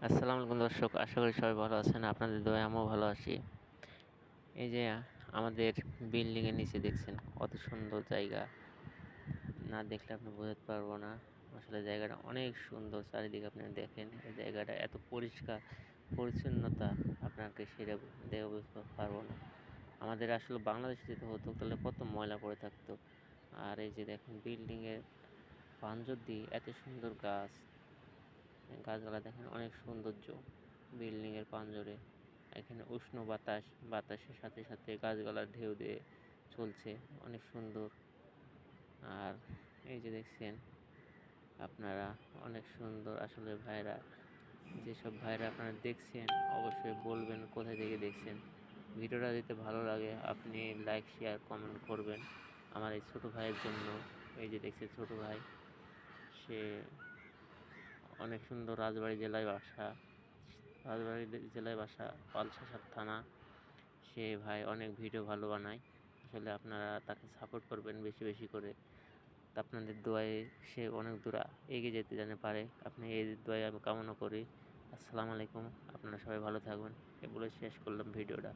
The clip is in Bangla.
আসসালামু আলাইকুম দর্শক, আশা করি সবাই ভালো আছেন। আপনাদের দোয়ায় আমিও ভালো আছি। এই যে আমাদের বিল্ডিংয়ের নিচে দেখছেন কত সুন্দর জায়গা। না দেখলে আপনি বোঝাতে পারবো না। আসলে জায়গাটা অনেক সুন্দর। চারিদিকে আপনি দেখেন এই জায়গাটা এত পরিষ্কার পরিচ্ছন্নতা আপনাকে সেটা দেখে বুঝতে পারবো না। আমাদের আসলে বাংলাদেশে যেতে হতো তাহলে কত ময়লা পড়ে থাকতো। আর এই যে দেখেন বিল্ডিংয়ের পাঞ্জর দিয়ে এত সুন্দর গাছগুলা দেখেন অনেক সৌন্দর্য বিল্ডিংয়ের পাঞ্জরে। এখানে উষ্ণ বাতাসের সাথে সাথে গাছগুলার ঢেউ দিয়ে চলছে, অনেক সুন্দর। আর এই যে দেখছেন আপনারা, অনেক সুন্দর আসলে ভাইরা। যেসব ভাইরা আপনারা দেখছেন অবশ্যই বলবেন কোথায় থেকে দেখছেন। ভিডিওটা যদি ভালো লাগে আপনি লাইক শেয়ার কমেন্ট করবেন আমার এই ছোটো ভাইয়ের জন্য। এই যে দেখছেন ছোটো ভাই, সে অনেক সুন্দর। রাজবাড়ী জেলায় বাসা, পালসাসার থানা। সে ভাই অনেক ভিডিও ভালো বানায়। আসলে আপনারা তাকে সাপোর্ট করবেন বেশি বেশি করে। তা আপনাদের দোয়ায় সে অনেক দূর এগিয়ে যেতে জানে পারে। আপনি এই দোয়ায় আমি কামনা করি। আসসালামু আলাইকুম, আপনারা সবাই ভালো থাকবেন। এ বলে শেষ করলাম ভিডিওটা।